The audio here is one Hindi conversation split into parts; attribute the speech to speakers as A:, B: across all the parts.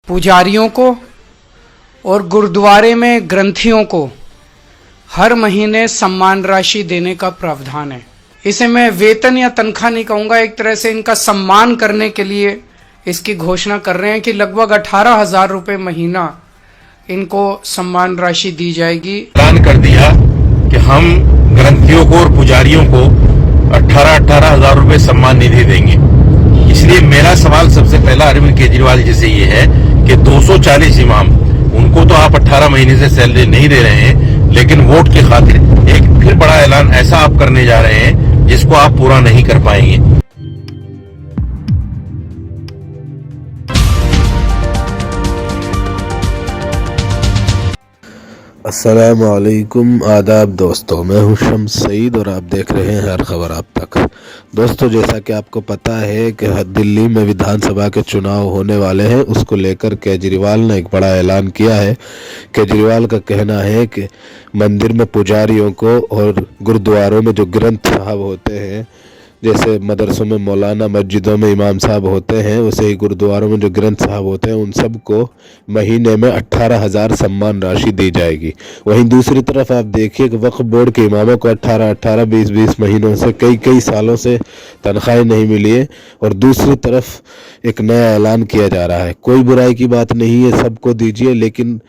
A: पुजारियों को और गुरुद्वारे में ग्रंथियों को हर महीने सम्मान राशि देने का प्रावधान है। इसे मैं वेतन या तनख्वाह नहीं कहूँगा, एक तरह से इनका सम्मान करने के लिए इसकी घोषणा कर रहे हैं कि लगभग 18,000 रुपये महीना इनको सम्मान राशि दी जाएगी।
B: ऐलान कर दिया कि हम ग्रंथियों को और पुजारियों को 18,000 रुपये सम्मान निधि देंगे। इसलिए मेरा सवाल सबसे पहला अरविंद केजरीवाल जी से ये है कि 240 इमाम, उनको तो आप 18 महीने से सैलरी नहीं दे रहे हैं, लेकिन वोट की खातिर एक फिर बड़ा ऐलान ऐसा आप करने जा रहे हैं जिसको आप पूरा नहीं कर पाएंगे।
C: अस्सलामुअलैकुम, आदाब दोस्तों, मैं हूं शम्स सईद और आप देख रहे हैं हर खबर आप तक। दोस्तों, जैसा कि आपको पता है कि दिल्ली में विधानसभा के चुनाव होने वाले हैं, उसको लेकर केजरीवाल ने एक बड़ा ऐलान किया है। केजरीवाल का कहना है कि मंदिर में पुजारियों को और गुरुद्वारों में जो ग्रंथ साहब होते हैं, जैसे मदरसों में मौलाना, मस्जिदों में इमाम साहब होते हैं, वैसे ही गुरुद्वारों में जो ग्रंथ साहब होते हैं उन सबको महीने में 18,000 सम्मान राशि दी जाएगी। वहीं दूसरी तरफ आप देखिए कि वक्फ बोर्ड के इमामों को 18, 20 महीनों से कई सालों से तनख्वाहें नहीं मिली है और दूसरी तरफ एक नया ऐलान किया जा रहा है। कोई बुराई की बात नहीं है, सबको दीजिए, लेकिन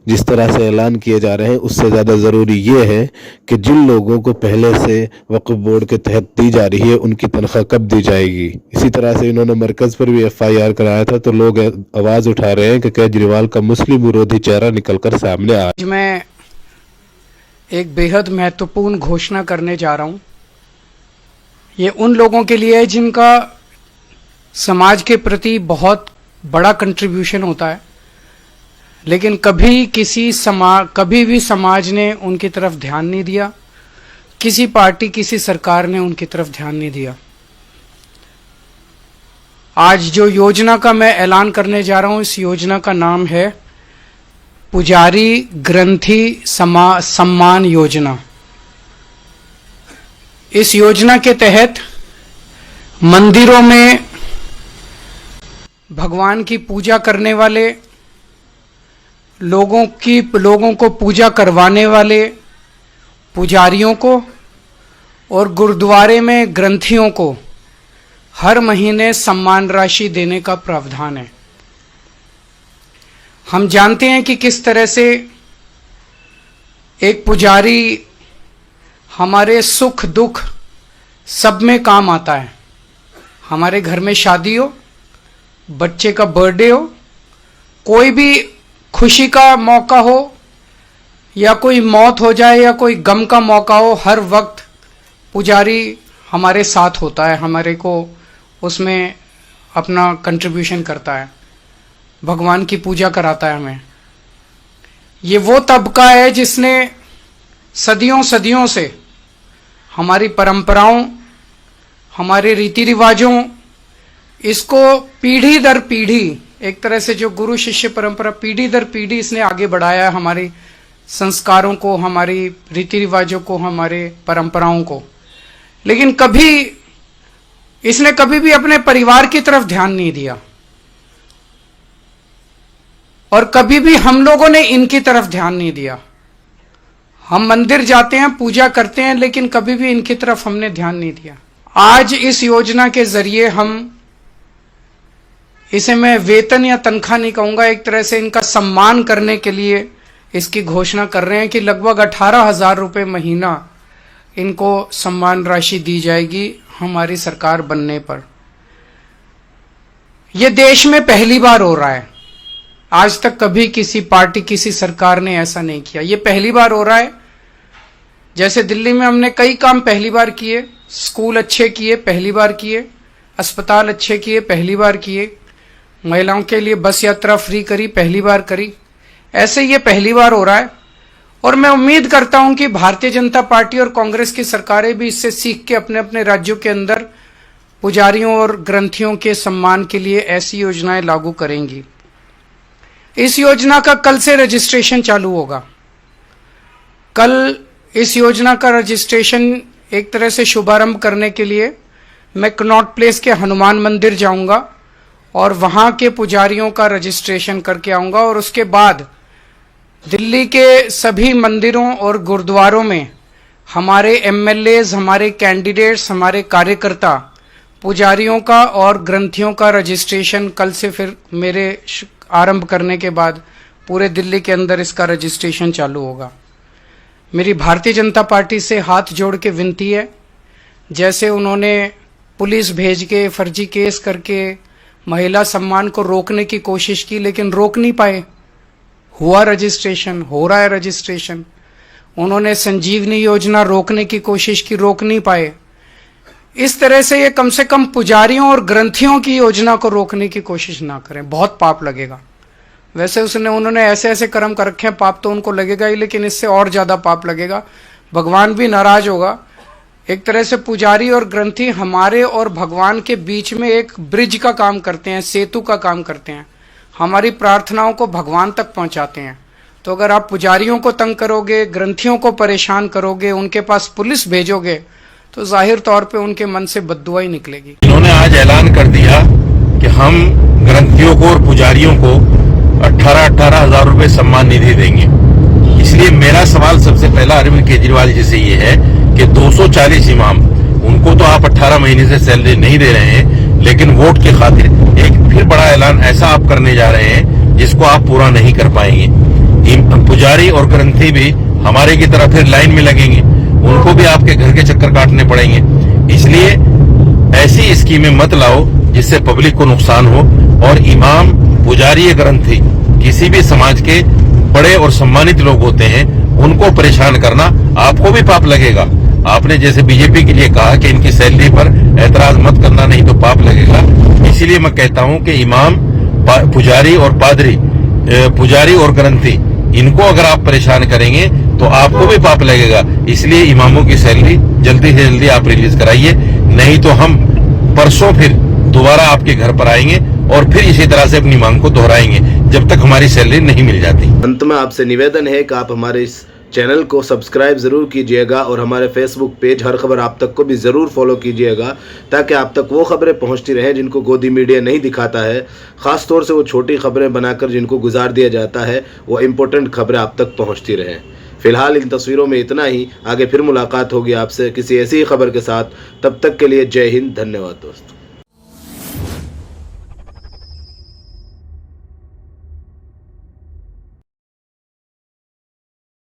C: जिस तरह से ऐलान किए जा रहे हैं उससे ज़्यादा ज़रूरी ये है कि जिन लोगों को पहले से वक्फ बोर्ड के तहत दी जा रही है उनकी तनख्वाह कब दी जाएगी। इसी तरह से इन्होंने मरकज़ पर भी FIR कराया था, तो लोग आवाज़ उठा रहे हैं कि केजरीवाल का मुस्लिम विरोधी चेहरा निकलकर सामने आ।
A: आज मैं एक बेहद महत्वपूर्ण घोषणा करने जा रहा हूँ। ये उन लोगों के लिए है जिनका समाज के प्रति बहुत बड़ा कंट्रीब्यूशन होता है, लेकिन कभी भी समाज ने उनकी तरफ ध्यान नहीं दिया, किसी पार्टी, किसी सरकार ने उनकी तरफ ध्यान नहीं दिया। आज जो योजना का मैं ऐलान करने जा रहा हूं, इस योजना का नाम है पुजारी ग्रंथी सम्मान योजना। इस योजना के तहत मंदिरों में भगवान की पूजा करने वाले लोगों को पूजा करवाने वाले पुजारियों को और गुरुद्वारे में ग्रंथियों को हर महीने सम्मान राशि देने का प्रावधान है। हम जानते हैं कि किस तरह से एक पुजारी हमारे सुख दुख सब में काम आता है। हमारे घर में शादी हो, बच्चे का बर्थडे हो, कोई भी खुशी का मौका हो या कोई मौत हो जाए या कोई गम का मौका हो, हर वक्त पुजारी हमारे साथ होता है, हमारे को उसमें अपना कंट्रीब्यूशन करता है, भगवान की पूजा कराता है हमें। ये वो तबका है जिसने सदियों से हमारी परंपराओं, हमारे रीति रिवाजों, इसको पीढ़ी दर पीढ़ी, एक तरह से जो गुरु शिष्य परंपरा पीढ़ी दर पीढ़ी इसने आगे बढ़ाया है, हमारी संस्कारों को, हमारी रीति रिवाजों को, हमारे परंपराओं को। लेकिन इसने कभी भी अपने परिवार की तरफ ध्यान नहीं दिया और कभी भी हम लोगों ने इनकी तरफ ध्यान नहीं दिया। हम मंदिर जाते हैं, पूजा करते हैं, लेकिन कभी भी इनकी तरफ हमने ध्यान नहीं दिया। आज इस योजना के जरिए इसे मैं वेतन या तनख्वाह नहीं कहूँगा, एक तरह से इनका सम्मान करने के लिए इसकी घोषणा कर रहे हैं कि लगभग 18,000 रुपये महीना इनको सम्मान राशि दी जाएगी हमारी सरकार बनने पर। यह देश में पहली बार हो रहा है। आज तक कभी किसी पार्टी, किसी सरकार ने ऐसा नहीं किया। ये पहली बार हो रहा है। जैसे दिल्ली में हमने कई काम पहली बार किए, स्कूल अच्छे किए, पहली बार किए, अस्पताल अच्छे किए, पहली बार किए, महिलाओं के लिए बस यात्रा फ्री करी, पहली बार करी। ऐसे ये पहली बार हो रहा है और मैं उम्मीद करता हूं कि भारतीय जनता पार्टी और कांग्रेस की सरकारें भी इससे सीख के अपने अपने राज्यों के अंदर पुजारियों और ग्रंथियों के सम्मान के लिए ऐसी योजनाएं लागू करेंगी। इस योजना का कल से रजिस्ट्रेशन चालू होगा। कल इस योजना का रजिस्ट्रेशन एक तरह से शुभारंभ करने के लिए मैं कनॉट प्लेस के हनुमान मंदिर जाऊंगा और वहाँ के पुजारियों का रजिस्ट्रेशन करके आऊँगा। और उसके बाद दिल्ली के सभी मंदिरों और गुरुद्वारों में हमारे एमएलएज, हमारे कैंडिडेट्स, हमारे कार्यकर्ता पुजारियों का और ग्रंथियों का रजिस्ट्रेशन कल से फिर मेरे आरंभ करने के बाद पूरे दिल्ली के अंदर इसका रजिस्ट्रेशन चालू होगा। मेरी भारतीय जनता पार्टी से हाथ जोड़ के विनती है, जैसे उन्होंने पुलिस भेज के फर्जी केस करके महिला सम्मान को रोकने की कोशिश की लेकिन रोक नहीं पाए, हुआ रजिस्ट्रेशन, हो रहा है रजिस्ट्रेशन। उन्होंने संजीवनी योजना रोकने की कोशिश की, रोक नहीं पाए। इस तरह से ये कम से कम पुजारियों और ग्रंथियों की योजना को रोकने की कोशिश ना करें, बहुत पाप लगेगा। वैसे उन्होंने ऐसे ऐसे कर्म कर रखे हैं, पाप तो उनको लगेगा ही, लेकिन इससे और ज्यादा पाप लगेगा, भगवान भी नाराज होगा। एक तरह से पुजारी और ग्रंथी हमारे और भगवान के बीच में एक ब्रिज का काम करते हैं, सेतु का काम करते हैं, हमारी प्रार्थनाओं को भगवान तक पहुंचाते हैं। तो अगर आप पुजारियों को तंग करोगे, ग्रंथियों को परेशान करोगे, उनके पास पुलिस भेजोगे, तो जाहिर तौर पे उनके मन से बद्दुआ ही निकलेगी।
B: इन्होंने आज ऐलान कर दिया कि हम ग्रंथियों को और पुजारियों को 18,000 हजार रुपए सम्मान निधि देंगे। इसलिए मेरा सवाल सबसे पहला अरविंद केजरीवाल जी से ये है कि 240 इमाम, उनको तो आप 18 महीने से सैलरी नहीं दे रहे हैं, लेकिन वोट की खातिर एक फिर बड़ा ऐलान ऐसा आप करने जा रहे हैं जिसको आप पूरा नहीं कर पाएंगे। पुजारी और ग्रंथी भी हमारे की तरह फिर लाइन में लगेंगे, उनको भी आपके घर के चक्कर काटने पड़ेंगे। इसलिए ऐसी स्कीमें मत लाओ जिससे पब्लिक को नुकसान हो। और इमाम, पुजारी या ग्रंथी किसी भी समाज के बड़े और सम्मानित लोग होते हैं, उनको परेशान करना आपको भी पाप लगेगा। आपने जैसे बीजेपी के लिए कहा कि इनकी सैलरी पर ऐतराज मत करना, नहीं तो पाप लगेगा। इसीलिए मैं कहता हूं कि इमाम, पुजारी और पादरी, पुजारी और ग्रंथी, इनको अगर आप परेशान करेंगे तो आपको भी पाप लगेगा। इसलिए इमामों की सैलरी जल्दी से जल्दी आप रिलीज कराइए, नहीं तो हम परसों फिर दोबारा आपके घर पर आएंगे और फिर इसी तरह से अपनी मांग को दोहराएंगे जब तक हमारी सैलरी नहीं मिल जाती।
C: अंत में आपसे निवेदन है कि आप हमारे इस चैनल को सब्सक्राइब ज़रूर कीजिएगा और हमारे फेसबुक पेज हर खबर आप तक को भी ज़रूर फॉलो कीजिएगा, ताकि आप तक वो खबरें पहुंचती रहें जिनको गोदी मीडिया नहीं दिखाता है। ख़ास तौर से वो छोटी खबरें बनाकर जिनको गुजार दिया जाता है, वो इम्पोर्टेंट खबरें आप तक पहुंचती रहें। फिलहाल इन तस्वीरों में इतना ही, आगे फिर मुलाकात होगी आपसे किसी ऐसी ही खबर के साथ। तब तक के लिए जय हिंद, धन्यवाद दोस्तों।